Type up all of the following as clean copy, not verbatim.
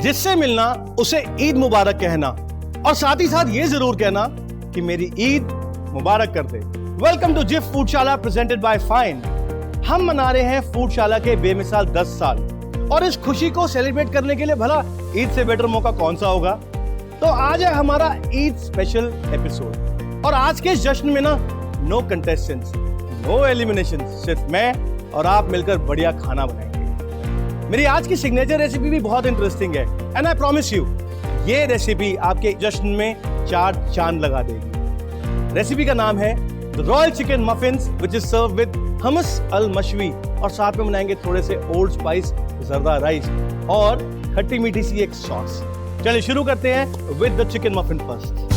जिससे मिलना उसे ईद मुबारक कहना, और साथ ही साथ ये जरूर कहना कि मेरी ईद मुबारक कर दे। वेलकम टू जिफ फूडशाला प्रेजेंटेड बाय फाइन। हम मना रहे हैं फूडशाला के बेमिसाल 10 साल, और इस खुशी को सेलिब्रेट करने के लिए भला ईद से बेटर मौका कौन सा होगा। तो आज है हमारा ईद स्पेशल एपिसोड, और आज के इस जश्न में ना नो कंटेस्टेंट्स, नो एलिमिनेशन, सिर्फ मैं और आप मिलकर बढ़िया खाना बनाएंगे। मेरी आज की सिग्नेचर रेसिपी भी बहुत इंटरेस्टिंग है, एंड आई प्रॉमिस यू ये रेसिपी आपके जश्न में 4 चांद लगा देगी। रेसिपी का नाम है the royal chicken muffins which is serve with hummus अल मशवी, और साथ में बनाएंगे थोड़े से ओल्ड स्पाइस जरदा राइस और खट्टी मीठी सी एक सॉस। चलिए शुरू करते हैं with the chicken muffin first.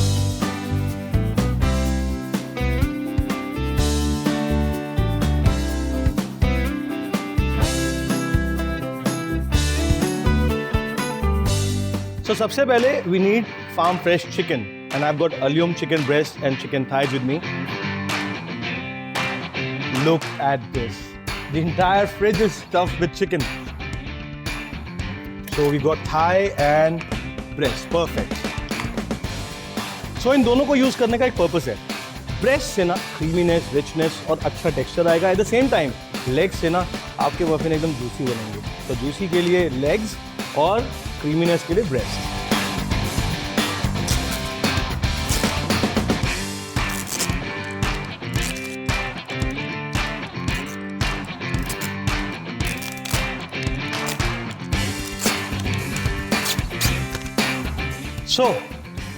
So सबसे पहले we need farm fresh chicken, and I've got allium chicken breast and chicken thighs with me. Look at this. The entire fridge is stuffed with chicken. So we got thigh and breast. Perfect. So इन दोनों को use करने का एक purpose है। Breast से ना creaminess, richness और अच्छा टेक्सचर आएगा। At the same time legs से ना आपके मफिन एकदम जूसी बनेंगे। तो जूसी के लिए लेग्स और क्रीमीनेस के लिए breast. So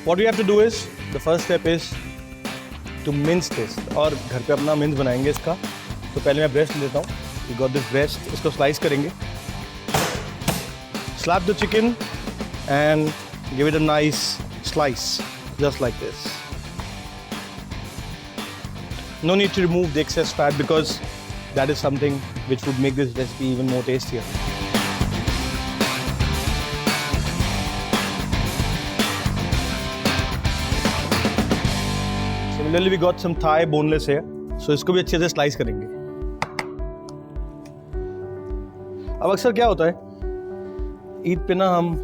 what we have to do is, the first step is to mince this, और घर पे अपना मिन्स बनाएंगे इसका। तो पहले मैं ब्रेस्ट लेता हूँ। We got this breast, इसको स्लाइस करेंगे। Slap the chicken and give it a nice slice, just like this. No need to remove the excess fat because that is something which would make this recipe even more tastier. Similarly, we got some thigh boneless here, so इसको भी अच्छे से slice करेंगे। अब अक्सर क्या होता है, ईद पे ना हम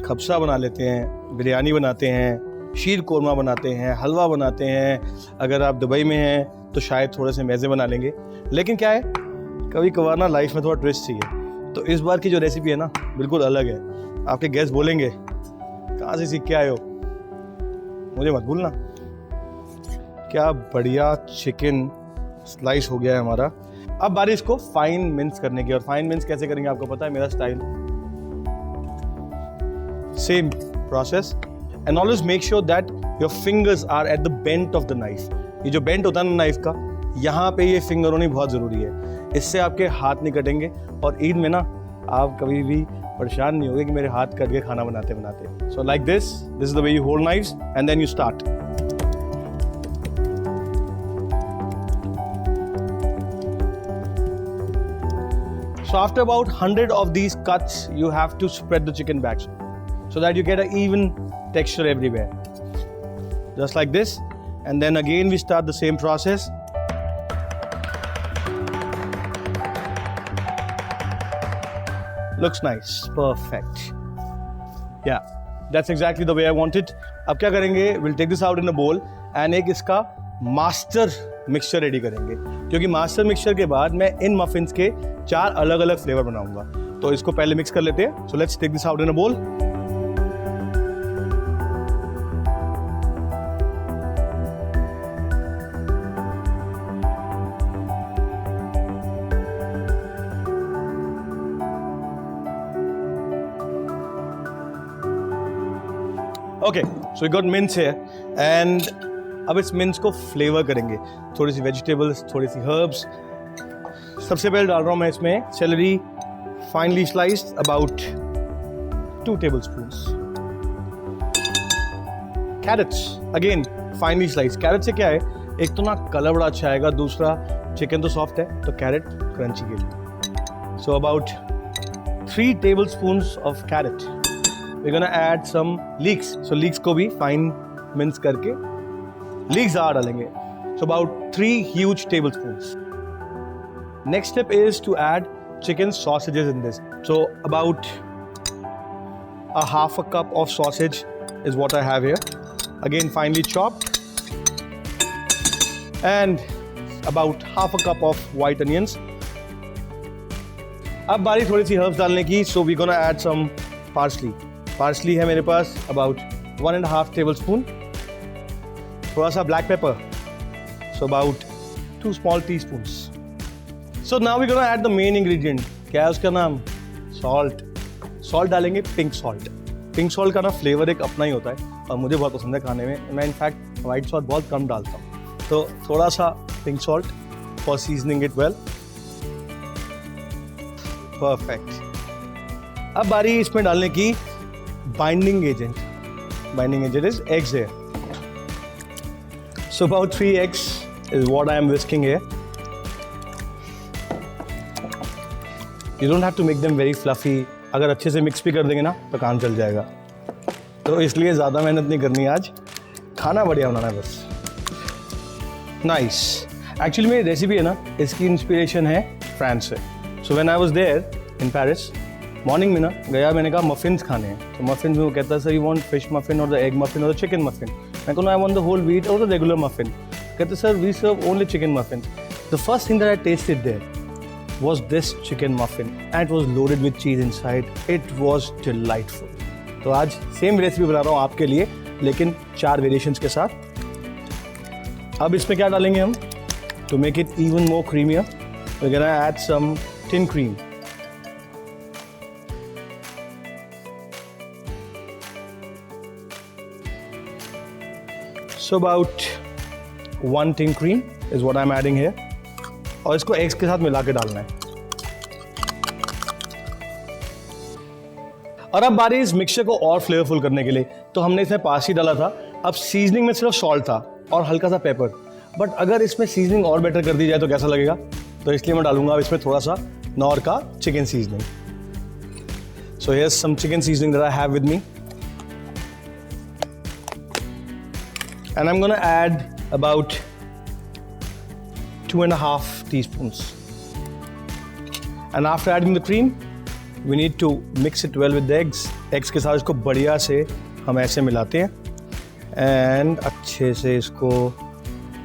खबसा बना लेते हैं, बिरयानी बनाते हैं, शीर कोरमा बनाते हैं, हलवा बनाते हैं। अगर आप दुबई में हैं तो शायद थोड़े से मेज़े बना लेंगे। लेकिन क्या है, कभी कभार ना लाइफ में थोड़ा ट्विस्ट चाहिए। तो इस बार की जो रेसिपी है ना बिल्कुल अलग है। आपके गेस्ट बोलेंगे कहाँ से सीख के आए हो, मुझे मत भूलना। क्या बढ़िया चिकन स्लाइस हो गया है हमारा। अब बारी इसको फाइन मिन्स करने की, और फाइन मिन्स कैसे करेंगे आपको पता है मेरा style. Same process, and always make sure that your fingers are at the bend of the knife. ये जो bend होता है ना नाइफ का, यहाँ पे ये फिंगर होनी बहुत ज़रूरी है। इससे आपके हाथ नहीं कटेंगे, और ईद में ना आप कभी भी परेशान नहीं होगे कि मेरे हाथ कट गए खाना बनाते बनाते। So like this is the way you hold knives, and then you start. So after about 100 of these cuts, you have to spread the chicken back, so that you get an even texture everywhere. Just like this. And then again we start the same process. Looks nice. Perfect. Yeah, that's exactly the way I want it. अब क्या करेंगे, we'll take this out in a bowl and एक इसका master mixture ready करेंगे, क्योंकि master mixture के बाद मैं इन मफिन्स के 4 अलग अलग फ्लेवर बनाऊंगा। तो इसको पहले मिक्स कर लेते हैं। So let's take this out in a bowl. Okay, so we got mince है, एंड अब इस मिन्स को फ्लेवर करेंगे। थोड़ी सी वेजिटेबल्स, थोड़ी सी हर्ब्स। सबसे पहले डाल रहा हूँ मैं इसमें celery finally sliced, about 2 tablespoons. Carrots again finally slice. Carrot से क्या है, एक तो ना कलर बड़ा अच्छा आएगा, दूसरा चिकन तो सॉफ्ट है तो कैरेट क्रंची के लिए। So about 3 tablespoons of carrot. We're gonna add some leeks. So leeks को भी fine mince करके leeks ज़्यादा डालेंगे. So about 3 huge tablespoons. Next step is to add chicken sausages in this. So about a half a cup of sausage is what I have here. Again, finely chopped. And about half a cup of white onions. अब बारी थोड़ी सी herbs डालने की, so we're gonna add some parsley. Parsley है मेरे पास about 1.5 tablespoon. थोड़ा सा black pepper, so about 2 small teaspoons. So now we're gonna add the main ingredient. क्या है उसका नाम? Salt. Salt डालेंगे, pink salt. Pink salt का ना फ्लेवर एक अपना ही होता है और मुझे बहुत पसंद है खाने में. मैं इनफैक्ट white salt बहुत कम डालता हूँ. तो थोड़ा सा pink salt for seasoning it well. Perfect. अब बारी इसमें डालने की binding agent. Binding agent is eggs here. So about 3 eggs is what I am whisking here. You don't have to make them very fluffy. अगर अच्छे से mix भी कर देंगे ना तो काम चल जाएगा. तो इसलिए ज़्यादा मेहनत नहीं करनी आज. खाना बढ़िया बनाना है बस. नाइस. एक्चुअली मेरी रेसिपी है ना, इसकी इंस्पिरेशन है फ्रांस से. So when I was there in Paris, morning में ना गया, मैंने कहा मफिन्स खाने हैं. तो मफिन्स में वो कहता है sir you want fish muffin और द एग मफिन और द चिकन मफिन. मैं कहूँ I want the whole wheat और द रेगुलर मफिन. कहते sir we serve only chicken muffin. The first thing that I tested there was this chicken muffin and it was loaded with cheese inside. It was delightful. तो आज same recipe बना रहा हूँ आपके लिए, लेकिन 4 variations के साथ. अब इसमें क्या डालेंगे हम? To make it even more creamier, we're gonna add some tin cream. So about 1 tin cream is what I'm adding here. और इसको एग्स के साथ मिला के डालना है. और अब बारी इस मिक्सचर को और फ्लेवरफुल करने के लिए. तो हमने इसमें पार्सली डाला था. अब सीजनिंग में सिर्फ सॉल्ट था और हल्का सा पेपर. बट अगर इसमें सीजनिंग और बेटर कर दी जाए तो कैसा लगेगा? तो इसलिए मैं डालूंगा अब इसमें थोड़ा सा नॉर का chicken seasoning. So here's some chicken seasoning that I have with me. And I am gonna add about 2.5 teaspoons. And after adding the cream, we need to mix it well with the eggs. Eggs के साथ इसको बढ़िया से हम ऐसे मिलाते हैं and अच्छे से इसको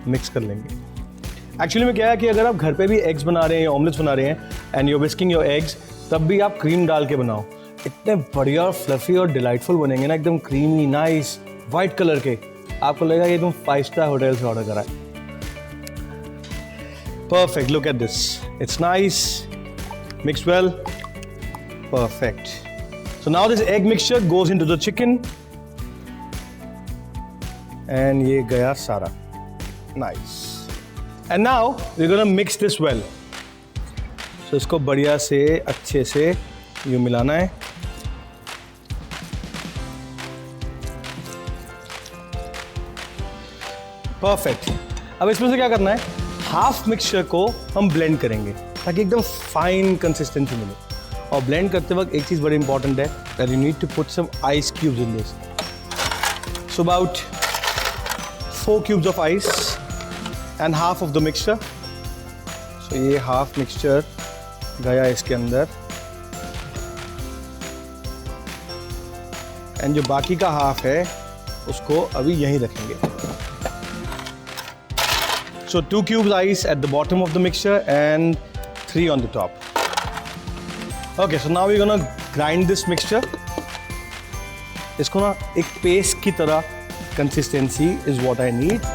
मिक्स कर लेंगे. एक्चुअली में क्या है कि अगर आप घर पे भी एग्स बना रहे हैं या ऑमलेट्स बना रहे हैं and you whisking your eggs, तब भी आप क्रीम डाल के बनाओ. इतने बढ़िया और फ्लफी और डिलाइटफुल बनेंगे ना, एकदम क्रीमी, नाइस, वाइट कलर के. आपको लगेगा कि एकदम 5 स्टार होटल से ऑर्डर करा है. Perfect, look at this. It's nice, mixed well, perfect. So now this egg mixture goes into the chicken. And ये गया सारा. Nice. And now we're gonna mix this well. So इसको बढ़िया से अच्छे से यूँ मिलाना है. Perfect. अब इसमें से क्या करना है? हाफ मिक्सचर को हम ब्लेंड करेंगे ताकि एकदम फाइन कंसिस्टेंसी मिले. और ब्लेंड करते वक्त एक चीज़ बड़ी इंपॉर्टेंट है, that you need to put some ice cubes in this. So about 4 cubes of ice and half of the mixture. So ये हाफ मिक्सचर गया इसके अंदर एंड जो बाकी का हाफ है उसको अभी यहीं रखेंगे. So 2 cubes ice at the bottom of the mixture and 3 on the top. Okay, so now we're gonna grind this mixture. इसको ना एक पेस्ट की तरह consistency is what I need.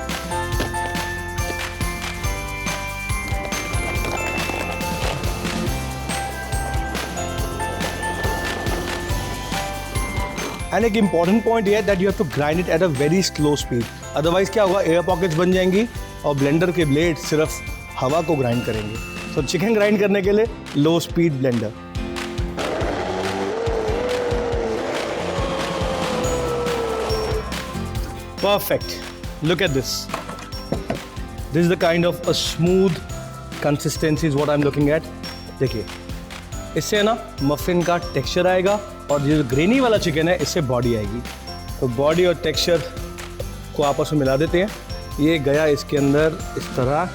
And एक important point here that you have to grind it at a very slow speed. Otherwise क्या होगा? Air pockets बन जाएंगी और ब्लेंडर के ब्लेड सिर्फ हवा को ग्राइंड करेंगे. तो चिकन ग्राइंड करने के लिए लो speed blender. Perfect. Look at this. This is the kind of a smooth consistency is what I am looking at. देखिए, इससे ना मफिन का टेक्सचर आएगा और ये जो ग्रेनी वाला चिकन है इससे बॉडी आएगी. तो बॉडी और टेक्सचर को आपस में मिला देते हैं. ये गया इसके अंदर इस तरह.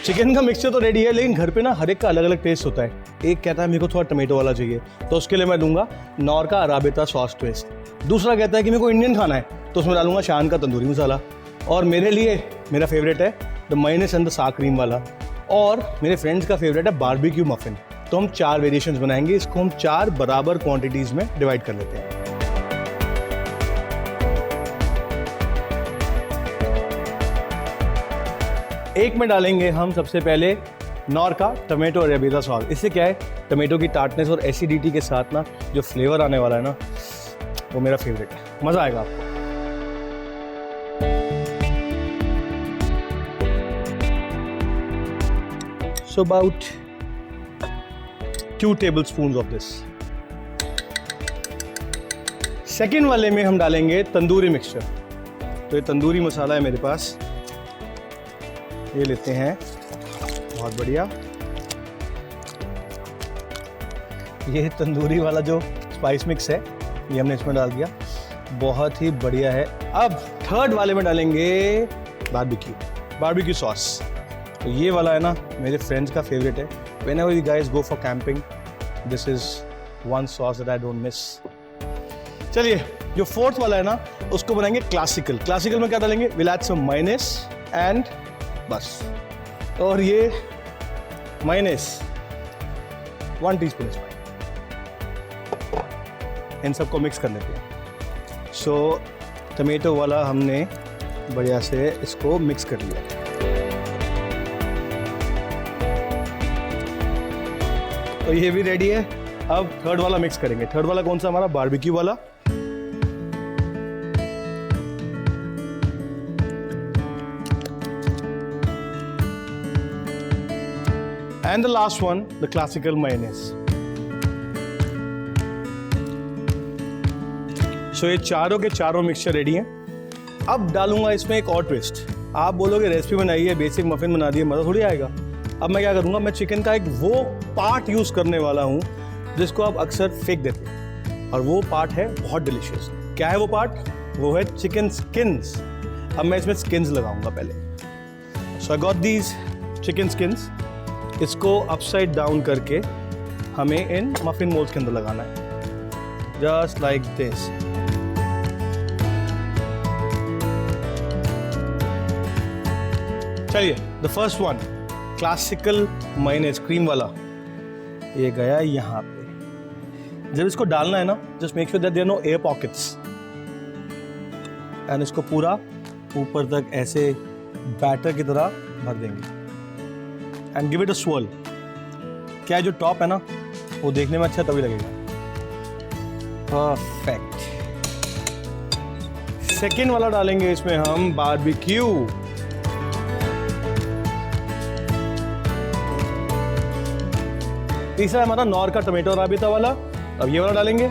चिकन का मिक्सचर तो रेडी है, लेकिन घर पे ना हर एक का अलग अलग टेस्ट होता है। एक कहता है मेरे को थोड़ा टमेटो वाला चाहिए, तो उसके लिए मैं दूंगा नॉर का अराबिता सॉस ट्विस्ट। दूसरा कहता है कि मेरे को इंडियन खाना है, तो उसमें डालूंगा शान का तंदूरी मसाला। और मेरे लिए मेरा फेवरेट है द मायोनीज एंड द सार क्रीम वाला। और मेरे फ्रेंड्स का फेवरेट है बारबेक्यू मफिन। तो हम 4 वेरिएशंस बनाएंगे, इसको हम 4 बराबर क्वांटिटीज में डिवाइड कर लेते हैं। एक में डालेंगे हम सबसे पहले नॉर का टमेटो अरेबिता सॉस। इससे क्या है, टमेटो की टार्टनेस और एसिडिटी के साथ ना जो फ्लेवर आने वाला है ना, वो मेरा फेवरेट है, मजा आएगा आपको। So about 2 tablespoons of this. Second वाले में हम डालेंगे तंदूरी मिक्सचर। तो ये तंदूरी मसाला है मेरे पास, ये लेते हैं, बहुत बढ़िया। ये तंदूरी वाला जो स्पाइस मिक्स है ये हमने इसमें डाल दिया, बहुत ही बढ़िया है। अब थर्ड वाले में डालेंगे बारबेक्यू सॉस। तो ये वाला है ना मेरे फ्रेंड्स का फेवरेट है। Whenever you guys go for camping, this is one sauce that I don't miss. चलिए, जो फोर्थ वाला है ना उसको बनाएंगे क्लासिकल। क्लासिकल में क्या डालेंगे, we'll add some mayonnaise and बस। और ये मायोनेस 1 टीस्पून इसमें, इन सबको मिक्स कर लेते हैं। सो टमेटो वाला हमने बढ़िया से इसको मिक्स कर लिया। तो ये भी रेडी है। अब थर्ड वाला मिक्स करेंगे। थर्ड वाला कौन सा, हमारा बारबेक्यू वाला। And the last one the classical mayonnaise. So ये चारों के चारों मिक्सचर रेडी हैं। अब डालूंगा इसमें एक और ट्विस्ट। आप बोलोगे रेसिपी बनाई है, बेसिक मफिन बना दिए, मजा थोड़ी आएगा। अब मैं क्या करूंगा, मैं चिकन का एक वो पार्ट यूज करने वाला हूं जिसको आप अक्सर फेंक देते हैं, और वो पार्ट है बहुत डिलीशियस। क्या है वो पार्ट, वो है चिकन स्किन्स। अब मैं इसमें स्किन्स लगाऊंगा पहले। So I got these chicken skins. इसको अपसाइड डाउन करके हमें इन मफिन मोल्ड्स के अंदर लगाना है, जस्ट लाइक दिस। चलिए, the first one classical mayonnaise cream वाला, ये गया यहाँ पे। जब इसको डालना है ना, just make sure that there are no air pockets, and इसको पूरा ऊपर तक ऐसे बैटर की तरह भर देंगे and give it a swirl। क्या जो टॉप है ना वो देखने में अच्छा तभी लगेगा। परफेक्ट। सेकेंड वाला डालेंगे इसमें हम बारबेक्यू। तीसरा है हमारा नॉर का टमेटो अराबिता वाला। अब ये वाला डालेंगे।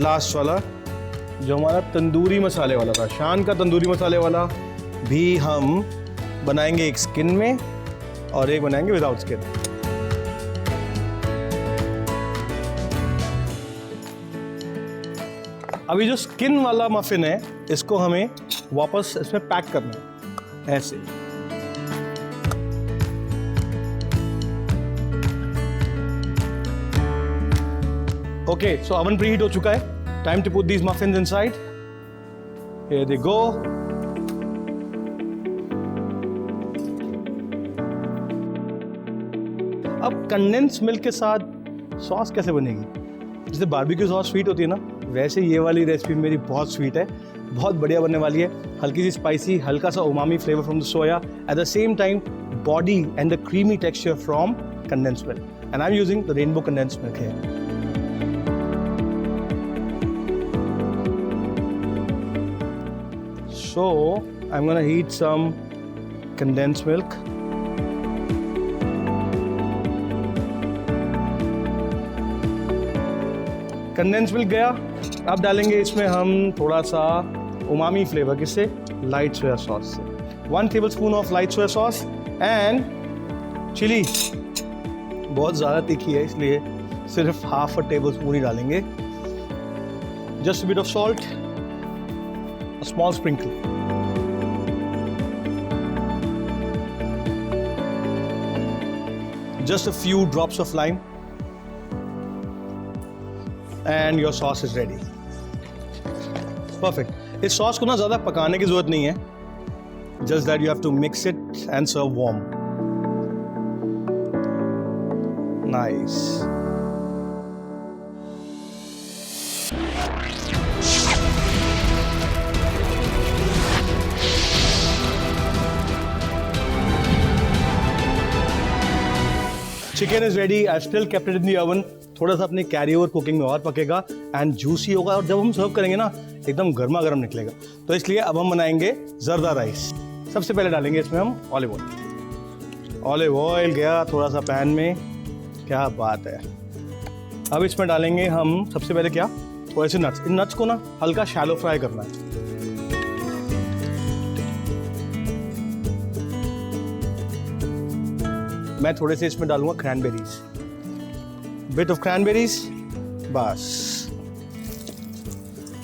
लास्ट वाला जो हमारा तंदूरी मसाले वाला था, शान का तंदूरी मसाले वाला भी हम बनाएंगे एक स्किन में और एक बनाएंगे विदाउट स्किन। अभी जो स्किन वाला मफिन है इसको हमें वापस इसमें पैक करना है ऐसे। ओके, सो ओवन प्रीहीट हो चुका है। Time to put these muffins inside. Here they go. अब कंडेंस मिल्क के साथ सॉस कैसे बनेगी? जैसे बारबेक्यू सॉस स्वीट होती है ना, वैसे ये वाली रेसिपी मेरी बहुत स्वीट है, बहुत बढ़िया बनने वाली है। हल्की सी स्पाइसी, हल्का सा umami flavour from the soya, at the same time body and the creamy texture from condense milk, and I am using the rainbow condense milk है। So I'm gonna heat some condensed milk. Condensed milk गया। अब डालेंगे इसमें हम थोड़ा सा umami flavour, किससे? Light soya sauce से। 1 tablespoon of light soya sauce and chilli. बहुत ज़्यादा तीखी है इसलिए सिर्फ ½ tablespoon ही डालेंगे। Just a bit of salt a small sprinkle. Just a few drops of lime and your sauce is ready. Perfect. इस sauce को ना ज़्यादा पकाने की ज़रूरत नहीं है. Just that you have to mix it and serve warm. Nice. Chicken is ready. I've still kept it in the oven. थोड़ा सा अपनी कैरी ओवर कुकिंग में और पकेगा एंड जूसी होगा और जब हम सर्व करेंगे ना एकदम गर्मा गर्म निकलेगा. तो इसलिए अब हम बनाएंगे जर्दा राइस. सबसे पहले डालेंगे इसमें हम ऑलिव ऑयल. ऑलिव ऑयल गया थोड़ा सा पैन में. क्या बात है. अब इसमें डालेंगे हम सबसे पहले क्या, थोड़े से नट्स. इन नट्स को ना हल्का शैलो फ्राई करना है. मैं थोड़े से इसमें डालूंगा क्रैनबेरीज. Bit of cranberries. बस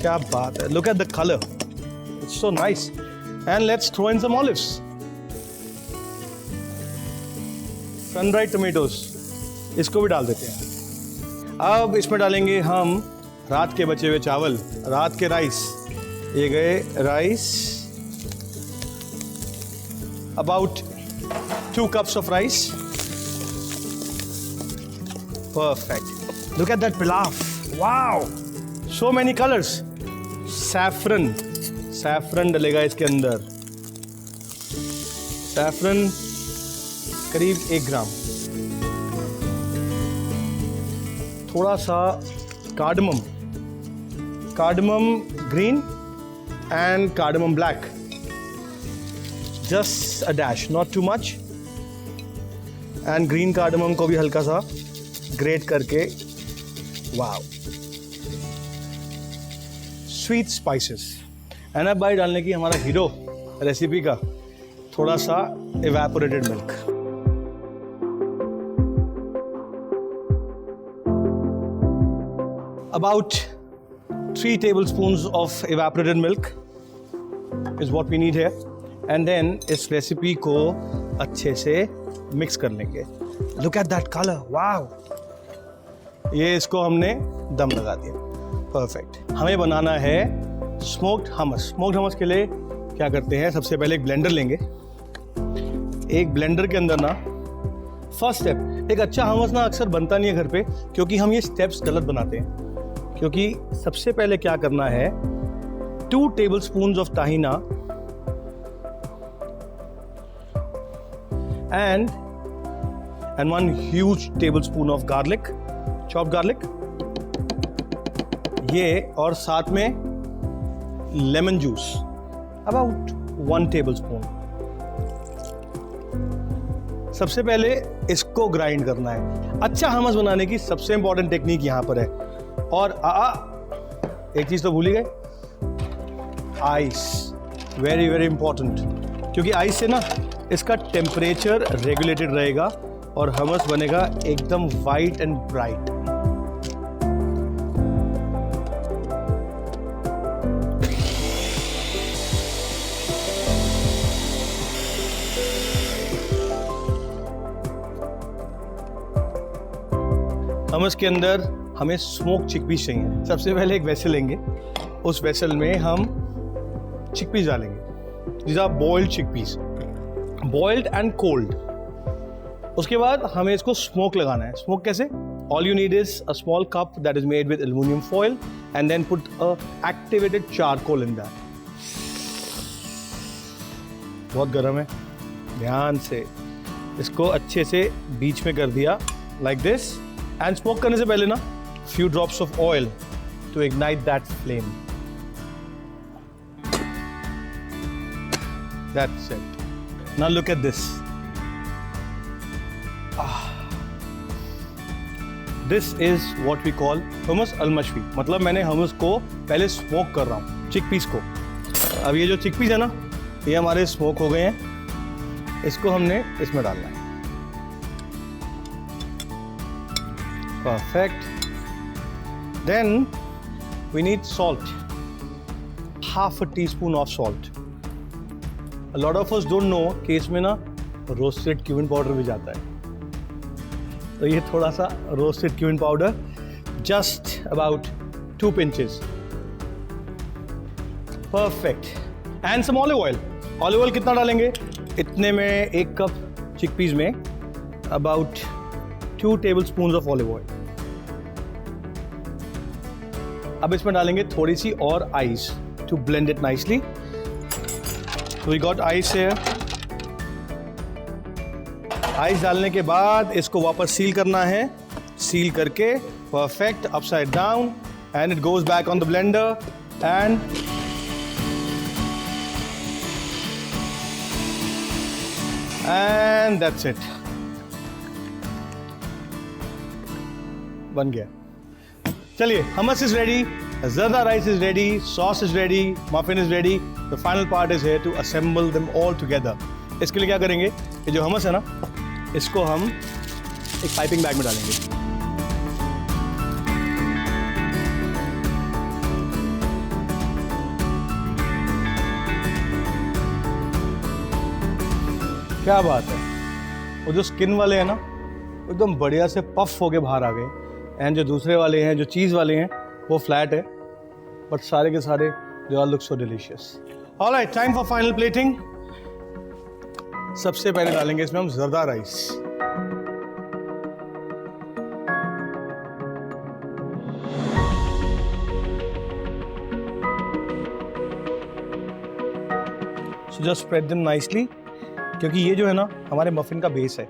क्या बात है. Look at the colour, it's so nice. And let's throw in some olives. Sun dried tomatoes, इसको भी डाल देते हैं. अब इसमें डालेंगे हम रात के बचे हुए चावल, रात के राइस. ये गए rice, about 2 cups of rice. Perfect. Look at that pilaf. Wow. So many colors. Saffron. Saffron डलेगा इसके अंदर. Saffron करीब 1 ग्राम. थोड़ा सा cardamom. Cardamom green and cardamom black. Just a dash, not too much. And green cardamom को भी हल्का सा great करके. वाव. Sweet spices. एंड अब भाई डालने की हमारा हीरो रेसिपी का थोड़ा सा evaporated milk. About 3 tablespoons of evaporated milk is what we need here. And then इस रेसिपी को अच्छे से मिक्स कर लेंगे. Look at that color. Wow. ये इसको हमने दम लगा दिया. परफेक्ट. हमें बनाना है स्मोक्ड हमस. स्मोक्ड हमस के लिए क्या करते हैं, सबसे पहले एक ब्लेंडर लेंगे. एक ब्लेंडर के अंदर ना फर्स्ट स्टेप, एक अच्छा हमस ना अक्सर बनता नहीं है घर पे क्योंकि हम ये स्टेप्स गलत बनाते हैं. क्योंकि सबसे पहले क्या करना है, 2 tablespoons of tahina and 1 huge tablespoon of garlic, chopped garlic. ये और साथ में लेमन जूस अबाउट 1 tablespoon. सबसे पहले इसको ग्राइंड करना है. अच्छा हमस बनाने की सबसे इंपॉर्टेंट टेक्निक यहाँ पर है. और एक चीज तो भूल ही गए, आइस. Very very important. क्योंकि आइस से ना इसका टेम्परेचर रेगुलेटेड रहेगा और हमस बनेगा एकदम वाइट एंड ब्राइट. हमस के अंदर हमें स्मोक चिकपीस चाहिए. सबसे पहले एक वेसल लेंगे. उस वेसल में हम चिकपीस डालेंगे. These are boiled chickpeas, boiled and cold. उसके बाद हमें इसको स्मोक लगाना है. स्मोक कैसे? All you need is a small cup that is made with aluminum foil and then put a activated charcoal in that. बहुत गर्म है. ध्यान से इसको अच्छे से बीच में कर दिया like this. And स्मोक करने से पहले ना few drops of oil to ignite that flame. That's it. Now look at this. This is what we call hummus al-mashwi. मतलब मैंने hummus को पहले स्मोक कर रहा हूँ चिकपीस को. अब ये जो चिकपीस है ना, ये हमारे स्मोक हो गए हैं. इसको हमने इसमें डालना है. Perfect. Then we need salt. half a teaspoon of salt. A lot of us don't know कि इसमें ना roasted cumin powder भी जाता है, तो ये थोड़ा सा roasted cumin powder, just about 2 pinches. Perfect. And some olive oil. Olive oil कितना डालेंगे? इतने में 1 कप chickpeas में about 2 tablespoons of olive oil. अब इसमें डालेंगे थोड़ी सी और ice to blend it nicely. So we got ice here. Ice डालने के बाद इसको वापस सील करना है. सील करके perfect upside down and it goes back on the blender and that's it. बन गया. चलिए, hummus is ready, zarda rice is ready, sauce is ready, muffin is ready. The final part is here to assemble them all together. इसके लिए क्या करेंगे? ये जो hummus है ना, इसको हम एक पाइपिंग बैग में डालेंगे. क्या बात है, वो जो स्किन वाले हैं ना, एकदम बढ़िया से पफ होके बाहर आ गए. एंड जो दूसरे वाले हैं, जो चीज़ वाले हैं, वो फ्लैट है, बट सारे के सारे they all look so delicious. Alright, time for final plating. सबसे पहले डालेंगे इसमें हम जर्दा rice. So just spread them nicely, क्योंकि ये जो है ना हमारे मफिन का बेस है.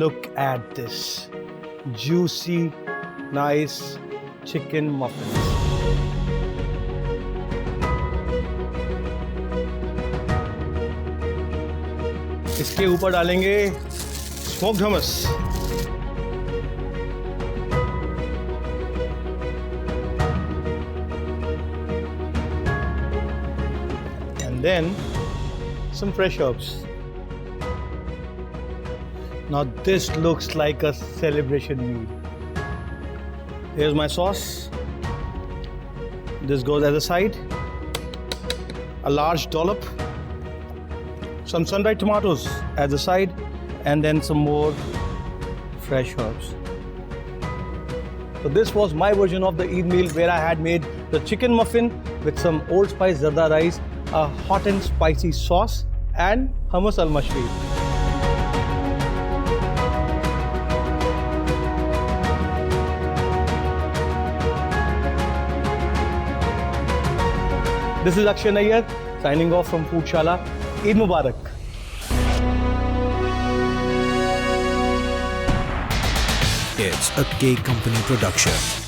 Look at this juicy, nice chicken muffins. इसके ऊपर डालेंगे smoked hummus. And then some fresh herbs. Now this looks like a celebration meal. Here's my sauce. This goes as a side. A large dollop. Some sun-dried tomatoes as a side. And then some more fresh herbs. So this was my version of the Eid meal, where I had made the chicken muffin with some Old Spice zarda rice, a hot and spicy sauce, and hummus al-mashri. This is Akshay Nayyar signing off from Foodshala. Eid Mubarak. It's a K Company production.